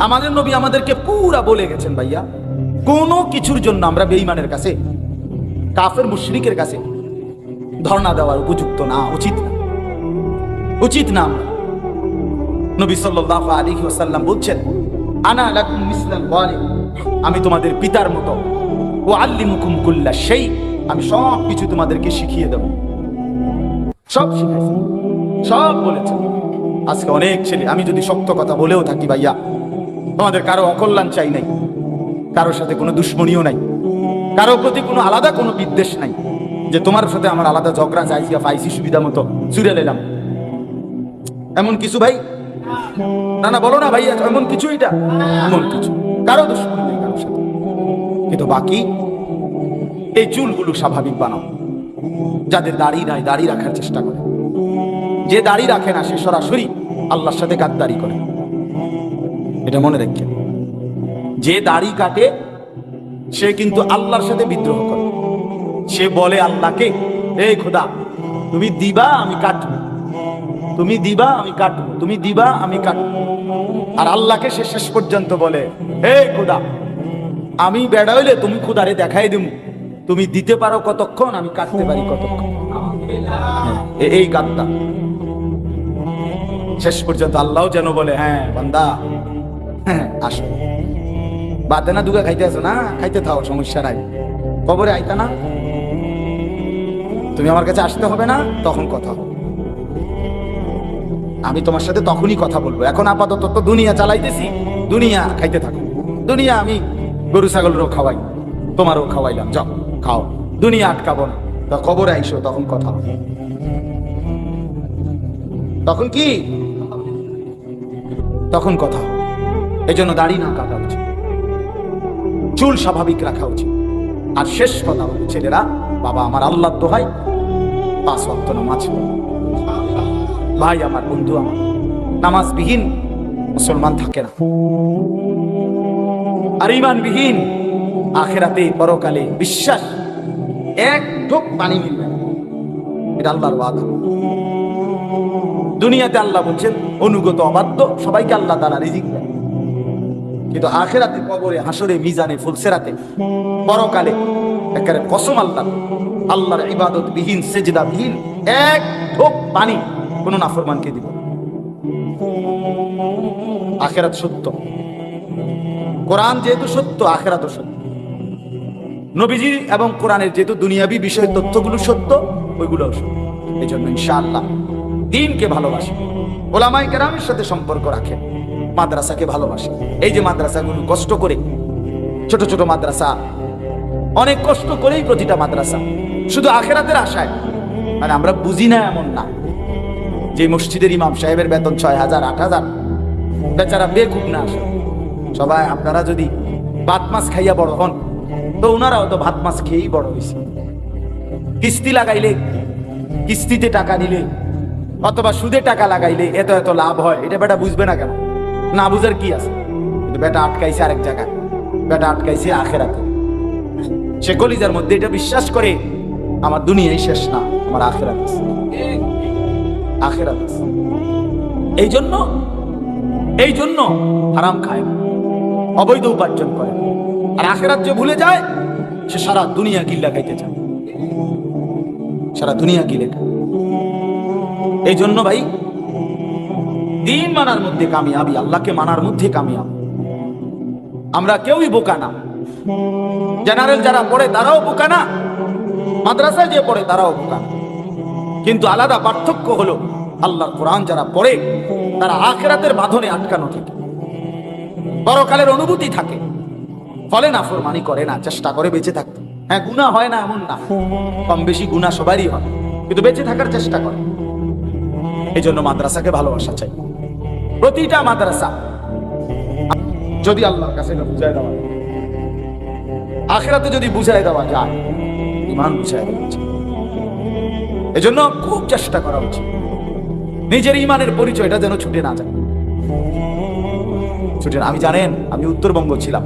আমাদের নবী আমাদেরকে পুরা বলে গেছেন ভাইয়া, কোনো কিছুর জন্য আমরা বেঈমানের কাছে, কাফের মুশরিকের কাছে ধর্ণা দেওয়ার উপযুক্ত না, উচিত না, উচিত না। নবী সাল্লাল্লাহু আলাইহি ওয়াসাল্লাম বলছেন, আনা লাকুম মিসলাল ওয়ালিদ, আমি তোমাদের পিতার মতো, ওয়া আল্লিমুকুম কুল্লা শাই, আমি সব কিছু তোমাদেরকে শিখিয়ে দেব। সব শিখাইছেন, সব বলেছেন। আজকে অনেক ছেলে, আমি যদি শক্ত কথা বলেও থাকি ভাইয়া, তোমাদের কারো অকল্যাণ চাই নাই, কারোর সাথে কোনো দুশ্মনীও নাই, কারো প্রতি কোনো আলাদা কোনো বিদ্বেষ নাই, যে তোমার সাথে আমার আলাদা ঝগড়া চাইছিয়া পাইছি সুবিধা মতো চুরে নিলাম, এমন কিছু ভাই না, না বলো না ভাইয়া, এমন কিছু, এটা এমন কিছু, কারো দুশ্মনী নেই কারোর সাথে। কিন্তু বাকি এই চুলগুলো স্বাভাবিক বানাও। যাদের দাড়ি নাই, দাড়ি রাখার চেষ্টা করে। যে দাড়ি রাখে না সে সরাসরি আল্লাহর সাথে গাদ্দারি করে, এটা মনে রাখবেন। যে দাড়ি কাটে সে কিন্তু আল্লাহর সাথে বিদ্রোহ করে। সে বলে আল্লাহকে, এই খোদা তুমি দিবা আমি কাটবো, তুমি দিবা আমি কাটবো, তুমি দিবা আমি কাটবো। আর আল্লাহকে সে শেষ পর্যন্ত বলে, এই খোদা আমি বেড়া হইলে তুমি খোদারে দেখাই দিমু, তুমি দিতে পারো কতক্ষণ, আমি কাটতে পারি কতক্ষণ। এই গাদ্দা শেষ পর্যন্ত আল্লাহ যেন বলে, হ্যাঁ বান্দা, হ্যাঁ আসো, বাদে না দুগা খাইতে আছো না, খাইতে থাও, সমস্যা নাই, কবরে আইতা না, তুমি আমার কাছে আসতে হবে না, তখন কথা হবে। আমি তোমার সাথে তখনই কথা বলবো, এখন আপাতত তো দুনিয়া চালাইতেছি, দুনিয়া খাইতে থাকো। দুনিয়া আমি গরু ছাগলেরও খাওয়াই, তোমারও খাওয়াইলাম, যাও খাও, দুনিয়া আটকাবো না। তা কবরে আইসো, তখন কথা হবে। তখন কি, তখন কথা হবে। এই জন্য দাড়ি না কাটা উচিত, চুল স্বাভাবিক রাখা উচিত। আর শেষ কথা হলো ছেলেরা, বাবা আমার আল্লাহর দোহাই 5 ওয়াক্ত নামাজ পড়ো। ভাই আমার, বন্ধু আমার, নামাজবিহীন মুসলমান থাকে না। আর ঈমানবিহীন আখিরাতে পরকালে বিশ্বাস এক ঢোক পানি মিলবে না, এটা আল্লাহর ওয়াদা। দুনিয়াতে আল্লাহ বলছেন অনুগত অবাধ্য সবাইকে আল্লাহ তাআলা রিজিক দেন, কিন্তু আখিরাতে কবরে হাসরে মিজানে ফুলসেরাতে পরকালে একেবারে কসম আল্লাহ, আল্লাহর ইবাদত বিহীন সেজদা বিহীন এক ঢোক পানি কোন নাফরমানকে দিব। আখিরাত সত্য, কোরআন যেহেতু সত্য, আখিরাতও সত্য। নবীজি এবং কোরআনের যেহেতু দুনিয়াবি বিষয় তথ্যগুলো সত্য, ওইগুলোও সত্য। এই জন্য ইনশাআল্লাহ দ্বীনকে ভালোবাসে, ওলামায়ে কেরামের সাথে সম্পর্ক রাখে, মাদ্রাসাকে ভালোবাসে। এই যে মাদ্রাসাগুলো কষ্ট করে, ছোট ছোট মাদ্রাসা, অনেক কষ্ট করেই প্রতিটা মাদ্রাসা, শুধু আখিরাতের আশায়। মানে আমরা বুঝি না এমন না, যে মসজিদের ইমাম সাহেবের বেতন 6,000 8,000, বেচারা বেকুব না আসে। সবাই আপনারা যদি ভাত মাছ খাইয়া বড় হন, তো ওনারাও তো ভাত মাছ খেয়েই বড় হয়েছে। কিস্তি লাগাইলে, কিস্তিতে টাকা নিলে অথবা সুদে টাকা লাগাইলে এত এত লাভ হয়, এটা বেটা বুঝবে না কেন? না বুঝার কি আছে? কিন্তু বেটা আটকাইছে আরেক জায়গায়, বেটা আটকাইছে আখিরাতে। সে কলিজার মধ্যে এটা বিশ্বাস করে, আমার দুনিয়াই শেষ না, আমার আখিরাত আছে, আখিরাত আছে। এই জন্য হারাম খায়, অবৈধ উপার্জন করে। আর আখিরাত যে ভুলে যায়, সে সারা দুনিয়া গিল্লা খাইতে চায়, সারা দুনিয়া গিলে খায়। এই জন্য ভাই, দ্বীন মানার মধ্যে কামিয়াবি, আল্লাহকে মানার মধ্যে কামিয়াব। আমরা কেউই বোকা না। জেনারেল যারা পড়ে তারাও বোকা না, মাদ্রাসায় যে পড়ে তারাও বোকা না। কিন্তু আলাদা পার্থক্য হলো, আল্লাহর কোরআন যারা পড়ে তারা আখিরাতের বাঁধনে আটকানো থাকে, পরকালের অনুভূতি থাকে, ফলে নাফরমানি করে না, চেষ্টা করে বেঁচে থাকতে। হ্যাঁ, গুনাহ হয় না এমন না, কম বেশি গুনাহ সবারই হয়, কিন্তু বেঁচে থাকার চেষ্টা করে। এই জন্য মাদ্রাসাকে ভালোবাসা চাই। প্রতিটা মাদ্রাসা যদি আল্লাহর কাছে বুঝায় দেওয়া, আখিরাতে যদি বুঝায় দেওয়া যায়, ঈমান বুঝায় দেওয়া উচিত। এই জন্য খুব চেষ্টা করা উচিত, নিজের ঈমানের পরিচয়টা যেন ছুটে না যায়। ছুটে না। আমি জানেন, আমি উত্তরবঙ্গ ছিলাম,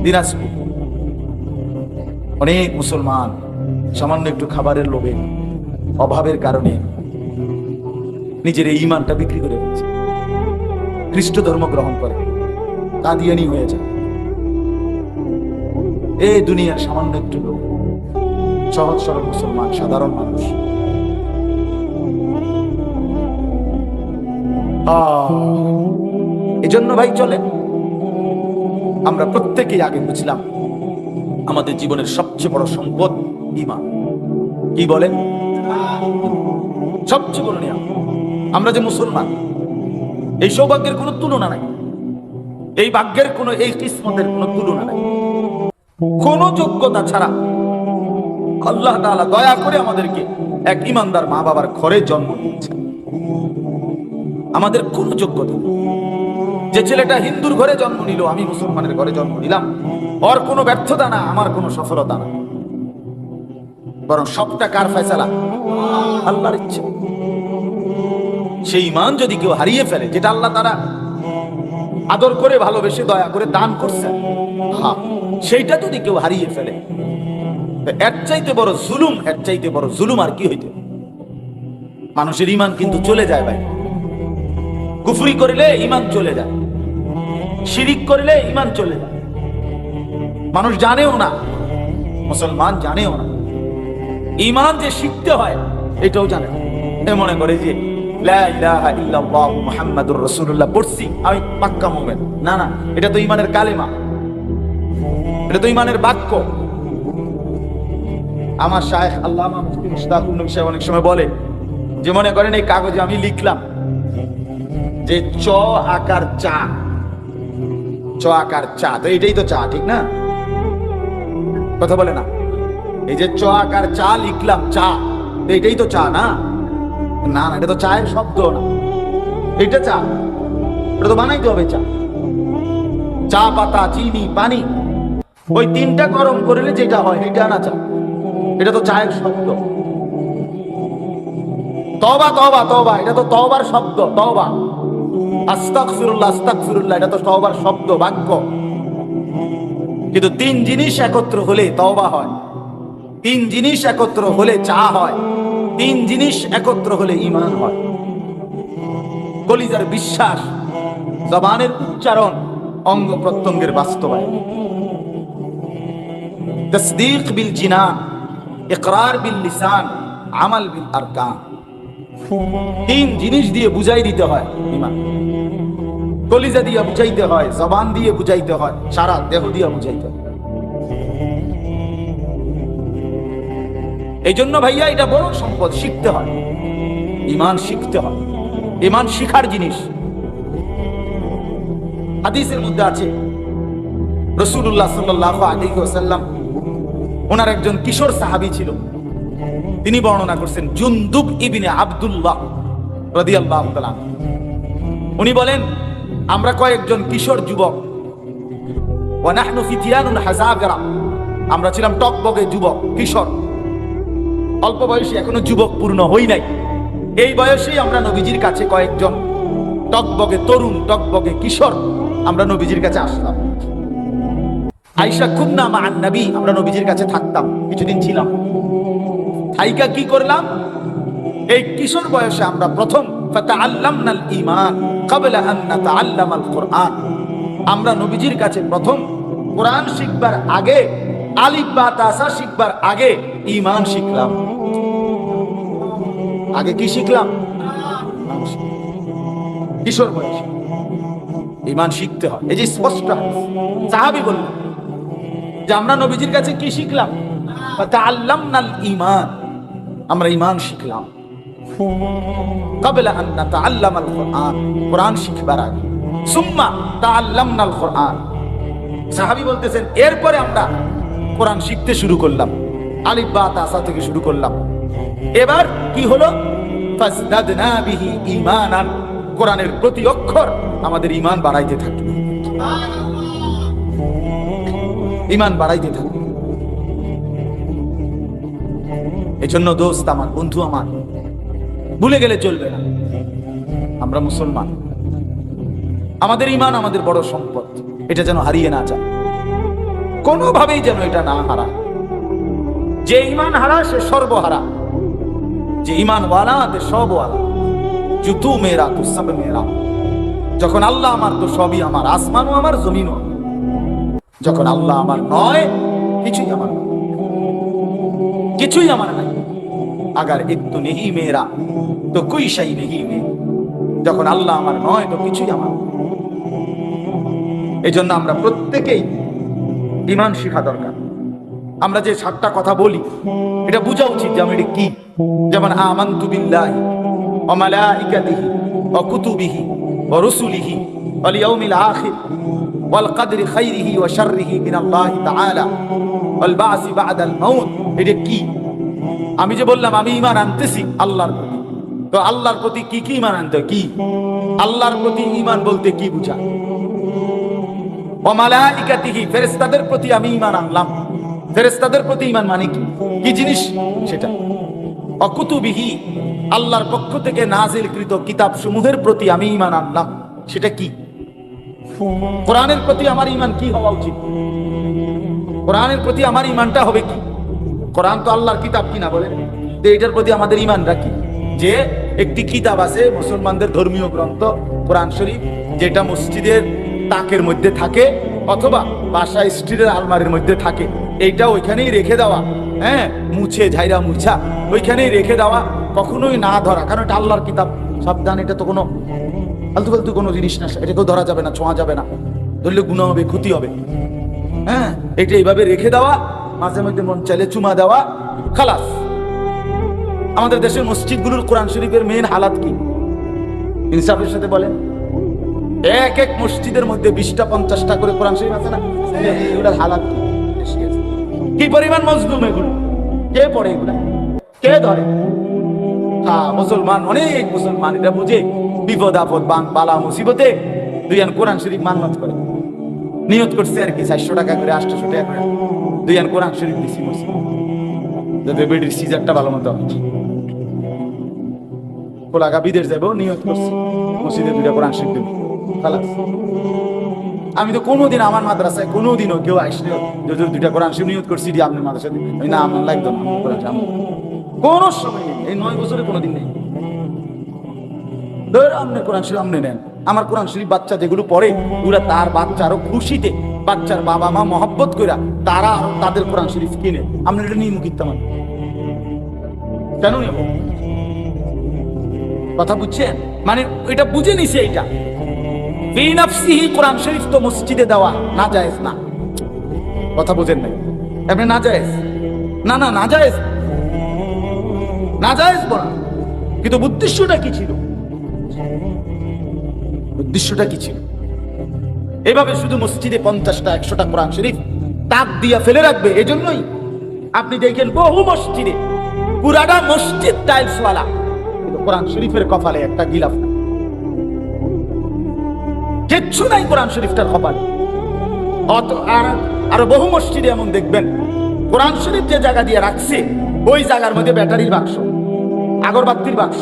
দিনাজপুর। অনেক মুসলমান সামান্য একটু খাবারের লোভে, অভাবের কারণে নিজের এই ঈমানটা বিক্রি করে ফেলছে, খ্রিস্ট ধর্ম গ্রহণ করে, কাদিয়ানি হয়ে যায়। এই দুনিয়ার সামান্য একটু লোক, সহজ সরল মুসলমান, সাধারণ মানুষ। এই জন্য ভাই চলেন, আমরা প্রত্যেকেই আগে বুঝলাম আমাদের জীবনের সবচেয়ে বড় সম্পদ ঈমান। কি বলেন? সবচেয়ে বড় নিয়ামত। আমরা যে মুসলমান, এই সৌভাগ্যের কোনো তুলনা নাই, এই ভাগ্যের কোনো, এই কিসমতের কোনো তুলনা নাই। কোন যোগ্যতা ছাড়া আল্লাহ তাআলা দয়া করে আমাদেরকে এক ঈমানদার মা বাবার ঘরে জন্ম দিয়েছে। আমাদের কোন যোগ্যতা নেই। যে ছেলেটা হিন্দুর ঘরে জন্ম নিল, আমি মুসলমানের ঘরে জন্ম নিলাম, ওর কোনো ব্যর্থতা না, আমার কোনো সফলতা না, বরং সবটা কার ফয়সালা? আল্লাহর ইচ্ছা। সেই ঈমান যদি কেউ হারিয়ে ফেলে, যেটা আল্লাহ তাআলা আদর করে, ভালোবেসে, দয়া করে দান করছেন, হ্যাঁ, সেইটা যদি কেউ হারিয়ে ফেলে, এর চাইতে বড় জুলুম, এর চাইতে বড় জুলুম আর কি হইতে? মানুষের ঈমান কিন্তু চলে যায় ভাই। কুফরি করলে ঈমান চলে যায়, শিরিক করলে ঈমান চলে যায়। মানুষ জানেও না, মুসলমান জানেও না, ঈমান যে শিখতে হয় এটাও জানে না। মনে করে যে লা ইলাহা ইল্লাল্লাহু মুহাম্মাদুর রাসূলুল্লাহ পড়ছি, আমি পাক্কা মুমিন। না না, এটা তো ঈমানের কালেমা, এটা তো ঈমানের বাক্য। আমার শায়েখ আল্লামা মুফতি মুশতাকুর নবী সাহেব অনেক সময় বলে, যে মনে করেন এই কাগজে আমি লিখলাম যে চ আকার চা, চ আকার চা, তো এটাই তো চা, ঠিক না? কথা বলে না? এই যে চ আকার চা লিখলাম, চা, তো এটাই তো চা না? না না, এটা তো চায়ের শব্দ না, এটা চা, এটা তো বানাইতে হবে চা। চা পাতা, চিনি, পানি, ওই তিনটা গরম করলে যেটা হয় এটা না চা, এটা তো চায়ের শব্দ। তওবা তওবা তওবা, এটা তো তওবার শব্দ, তওবা। আস্তাগফিরুল্লাহ আস্তাগফিরুল্লাহ, এটা তো তওবার শব্দ, বাক্য। কিন্তু তিন জিনিস একত্র হলে তওবা হয়, তিন জিনিস একত্র হলে চা হয়, তিন জিনিস একত্র হলে ঈমান হয়। কলিজার বিশ্বাস, জবানের উচ্চারণ, অঙ্গ প্রত্যঙ্গের বাস্তবায়ন। তাসদীক বিল জিনান, ইকরার বিল লিসান, আমাল বিল আরকান। তিন জিনিস দিয়ে বুঝাই দিতে হয় ঈমান। কলিজা দিয়ে বুঝাইতে হয়, জবান দিয়ে বুঝাইতে হয়, সারা দেহ দিয়ে বুঝাইতে হয়। এই জন্য ভাইয়া এটা বড় সম্পদ, শিখতে হয়, ঈমান শিখতে হয়। ঈমান শিখার জিনিস। হাদিসের মধ্যে আছে রাসূলুল্লাহ সাল্লাল্লাহু আলাইহি ওয়াসাল্লাম, ওনার একজন কিশোর সাহাবী ছিল, তিনি বর্ণনা করছেন, জুনদুব ইবনে আব্দুল্লাহ রাদিয়াল্লাহু তাআলা। উনি বলেন, আমরা কয়েকজন কিশোর যুবক, ওয়া নাহনু ফিতিয়ানুন হাযাবিরা, আমরা ছিলাম টকবগে যুবক, কিশোর, অল্প বয়সী, এখনো যুবক পূর্ণ হই নাই। এই বয়সেই আমরা নবীজির কাছে কয়েকজন টকবগে তরুণ, টকবগে কিশোর, আমরা নবীজির কাছে আসলাম। আয়েশা কুন্না মা'আন নবী, আমরা নবীজির কাছে থাকতাম, কিছুদিন ছিলাম। থাইকা কি করলাম? এই কিশোর বয়সে আমরা প্রথম ফাতাআল্লামনাল ঈমান ক্বাবলা আন নাতাআল্লামাল কুরআন, আমরা নবীজির কাছে প্রথম কোরআন শিখবার আগে, আলিফ বা তাসা শিখবার আগে ঈমান শিখলাম। আগে কি শিখলাম? কিশোর বয়সে ঈমান শিখতে হয়। এই যে স্পষ্ট সাহাবী বললেন যে আমরা নবীজির কাছে কি শিখলাম? ফাতাআল্লামনাল ঈমান, আমরা ঈমান শিখলাম। ক্বাবলা আন নাতাআল্লামাল কুরআন, কোরআন শিখবার আগে। সুম্মা তাআল্লামনাল কুরআন, সাহাবী বলতেছেন এরপরে আমরা কোরআন শিখতে শুরু করলাম, আলিফ বা তাসা থেকে শুরু করলাম। এবার কি হলো? ফাজদাদনা বিহি ঈমানান, কোরআনের প্রতি অক্ষর আমাদের ঈমান বাড়াইতে থাকলো, ঈমান বাড়াইতে থাকলো। এজন্য দোস্ত আমার, বন্ধু আমার, ভুলে গেলে চলবে না, আমরা মুসলমান, আমাদের ঈমান আমাদের বড় সম্পদ, এটা যেন হারিয়ে না যায়, কোনোভাবেই যেন এটা না হারায়। যে ঈমান হারা সে সর্বহারা, যে ঈমান ওয়ালা তে সব ওয়ালা। জুতু মেরা তো সব মেরা, যখন আল্লাহ আমার তো সবই আমার, আসমানও আমার, জমিনও আমার। যখন আল্লাহ আমার নয়, কিছুই আমার নয়, কিছুই আমার নাই। আগার একটু নেহি মেরা তো কুই শাই নেহি মে, যখন আল্লাহ আমার নয় তো কিছুই আমার। এই জন্য আমরা প্রত্যেকেই ঈমান শিখা দরকার। আমরা যে 7টা কথা বলি, এটা বোঝা উচিত যে আমি এটা কি। যেমন আমানতু বিল্লাহি ওয়া মালাইকাতিহি ওয়া কুতুবিহি ওয়া রুসুলিহি ওয়াল ইয়াউমিল আখির ওয়াল কদরি খাইরিহি ওয়া শাররিহি মিনাল্লাহি তাআলা ওয়াল বা'সি বা'দাল মাউত, এটা কি? আমি যে বললাম আমি ঈমান আনতেছি আল্লাহর প্রতি, তো আল্লাহর প্রতি কি কি ঈমান আনতে, কি আল্লাহর প্রতি ঈমান বলতে কি বোঝায়? ওয়া মালাইকাতিহি, ফেরেশতাদের প্রতি আমি ঈমান আনলাম। ফেরেশতাদের প্রতি ঈমান মানে কি, কি জিনিস সেটা? ওয়া কুতুবিহি, আল্লাহর পক্ষ থেকে নাজিলকৃত কিতাব সমূহের প্রতি আমি ঈমান আনলাম, সেটা কি? কোরআনের প্রতি আমার ঈমান কি হওয়া উচিত? কোরআনের প্রতি আমার ঈমানটা হবে কি? কোরআন তো আল্লাহর কিতাব কিনা বলে, তো এটার প্রতি আমাদের ঈমান রাখি যে একটি কিতাব আছে, মুসলমানদের ধর্মীয় গ্রন্থ কোরআন শরীফ, যেটা মসজিদের তাকের মধ্যে থাকে অথবা বাসায় স্টিলের আলমারির মধ্যে থাকে, এইটা ওইখানেই রেখে দেওয়া, হ্যাঁ, মুছে ঝাইরা মুছা ওইখানেই রেখে দেওয়া, কখনোই না ধরা, কারণ এটা আল্লাহর কিতাব, সাবধান, এটা তো কোনো ফালতু ফালতু কোনো জিনিস না, এটাকেও ধরা যাবে না, ছোঁয়া যাবে না, ধরলে গুনাহ হবে, ক্ষতি হবে। হ্যাঁ, এটা এইভাবে রেখে দেওয়া, মাঝে মধ্যে মন চাইলে চুমা দেওয়া, খালাস। আমাদের দেশের মসজিদগুলোর কোরআন শরীফের মেইন হালাত কি? ইনসাফের সাথে বলেন। এক এক মসজিদের মধ্যে 20টা 50টা করে কোরআন শরীফ আছে না? এগুলোর হালাত কি? কি পরিমাণ মজলুম এগুলো! কে পড়ে এগুলা? কে ধরে? হ্যাঁ, মুসলমান, অনেক মুসলমান এটা বুঝে বিপদ আপদ বালা মুসিবতে দুইয়ান কোরআন শরীফ মান্নত করে, নিয়ত করছে আর কি 400 টাকা করে 800 টাকা করে দুইয়ান কোরআন শরীফ দিছি মসজিদ, যাতে বেডির সিজারটা ভালো মতো হয়। পোলাকা বিদেশ যাবো, নিয়ত করছে মসজিদে 2টা কোরআন শরীফ দেব, খালাস। আমি তো কোনোদিন আমার মাদ্রাসায় কোনোদিনও কেউ আসলে 2টা কোরআন শরীফ নিয়ত করছি দিয়ে আপনার মাদ্রাসায় আমি না, আমার লাগতো না কোরআন শরীফ, কোন সময় নেই, এই 9 বছরে কোনোদিন নেই। আপনি কোরআন শরীফ আপনি নেন, আমার কোরআন শরীফ বাচ্চা যেগুলো পড়ে ওরা তার বাচ্চা আরো খুশিতে, বাচ্চার বাবা মা মহব্বত কইরা তারা আরো তাদের কোরআন শরীফ কিনে, আপনি এটা নিয়ে মুখিতাম কেন নেব? কথা বুঝছেন? মানে এটা বুঝে নিছে, এইটা ফি নাফসিহি কোরআন শরীফ তো মসজিদে দেওয়া না জায়েজ না। কথা বুঝেন নাই আপনি? না জায়েজ না, না না জায়েজ, না জায়েজ বলা। কিন্তু উদ্দেশ্যটা কি ছিল? উদ্দেশ্যটা কি ছিল? এভাবে শুধু মসজিদে 50টা 100টা কোরআন শরীফ তাক দিয়া ফেলে রাখবে? এজন্যই আপনি দেখেন বহু মসজিদে পুরাটা মসজিদ টাইলসওয়ালা, কিন্তু কোরআন শরীফের কপালে একটা গিলাফ নাই, কিচ্ছু নাই কোরআন শরীফটার কপালে। আর বহু মসজিদে এমন দেখবেন কোরআন শরীফ যে জায়গা দিয়ে রাখছে ওই জায়গার মধ্যে ব্যাটারির বাক্স, আগরবাতির বাক্স,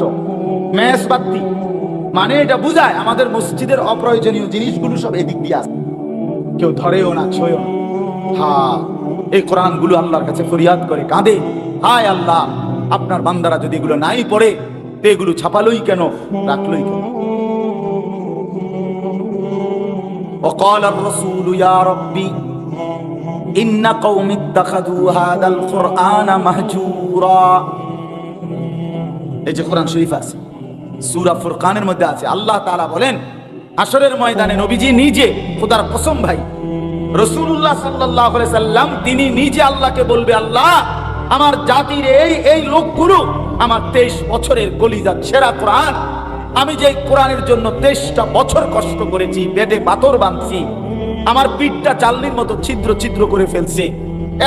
মেস বাতি। মানে এটা বুঝায় আমাদের মসজিদের অপ্রয়োজনীয় জিনিসগুলো সব এদিক দিয়ে আসে, কেউ ধরেও না, ছোঁয়ও না। হ্যাঁ, এই কোরআনগুলো আল্লাহর কাছে ফরিয়াদ করে কাঁদে, হায় আল্লাহ, আপনার বান্দারা যদি এগুলো নাই পড়ে তো এগুলো ছাপালোই কেন, রাখলোই কেন? وقال الرسول يا ربي إن قوم اتخذوا هذا القرآن مهجورا। এই যে কোরআন শরীফ আছে, সূরা ফুরকানের মধ্যে আছে, আল্লাহ তাআলা বলেন হাশরের ময়দানে নবীজি নিজে, খোদার কসম ভাই, রাসূলুল্লাহ সাল্লাল্লাহু আলাইহি সাল্লাম তিনি নিজে আল্লাহকে বলবে, আল্লাহ আমার জাতির এই লোকগুলো আমার 23 বছরের কলিজার সেরা কোরআন, আমি যে কোরআনের জন্য 23টা বছর কষ্ট করেছি, পেটে পাথর বাঁধছি, আমার পিঠটা চালনির মতো ছিদ্র ছিদ্র করে ফেলছে,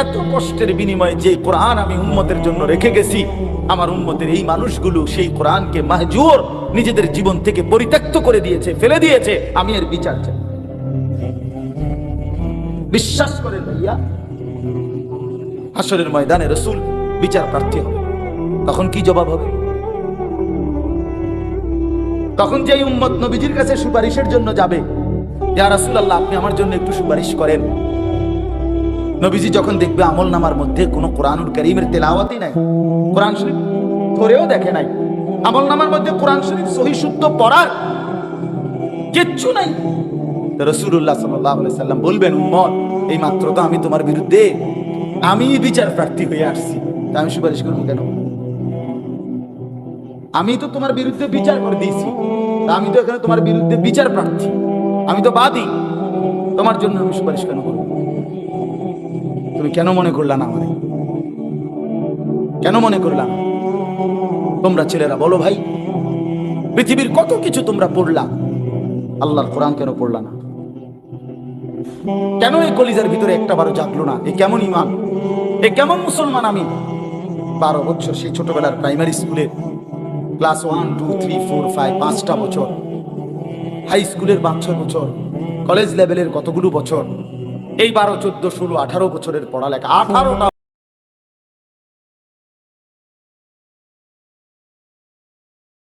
এত কষ্টের বিনিময়ে যে কোরআন আমি উম্মতের জন্য রেখে গেছি, আমার উম্মতের এই মানুষগুলো সেই কোরআনকে মাহজুর, নিজেদের জীবন থেকে পরিত্যক্ত করে দিয়েছে, ফেলে দিয়েছে, আমি এর বিচার চাই। বিশ্বাস করেন ভাইয়া, হাশরের ময়দানে রাসূল বিচার প্রার্থী হবে, তখন কি জবাব হবে? তখন যে উম্মত নবীজির কাছে সুপারিশের জন্য যাবে, ইয়া রাসূলুল্লাহ আপনি আমার জন্য একটু সুপারিশ করেন, নবীজি যখন দেখবে আমলনামার মধ্যে কোনো কোরআনুল কারীমের তেলাওয়াতই নাই, কোরআন শরীফ ধরেও দেখে নাই, আমলনামার মধ্যে কোরআন শরীফ সহি শুদ্ধ পড়ার কিচ্ছু নাই, তো রাসূলুল্লাহ সাল্লাল্লাহু আলাইহি সাল্লাম বলবেন, উম্মত এই মাত্র তো আমি তোমার বিরুদ্ধে আমি বিচার প্রার্থী হয়ে আসছি, তা আমি সুপারিশ করব কেন? আমি তো তোমার বিরুদ্ধে বিচার করে দিয়েছি, তা আমি তো এখানে তোমার বিরুদ্ধে বিচার প্রার্থী, আমি তো বাদী, তোমার জন্য আমি সুপারিশ কেন করব? তুমি কেন মনে করলা না আমারে? কেন মনে করলা না? তোমরা ছেলেরা বলো ভাই, পৃথিবীর কত কিছু তোমরা পড়লা, আল্লাহর কোরআন কেন পড়লা না? কেন এই কলিজার ভিতরে একটাবারও জাগলো না? এ কেমন ঈমান, এ কেমন মুসলমান? আমি 12 বছর সেই ছোটবেলার প্রাইমারি স্কুলে ক্লাস 1, 2, 3, 4, 5 5টা বছর, হাই স্কুলের 5-6 বছর, কলেজ লেভেলের কতগুলো বছর, এই 12, 14, 16, 18 বছরের পড়ালেখা, 18টা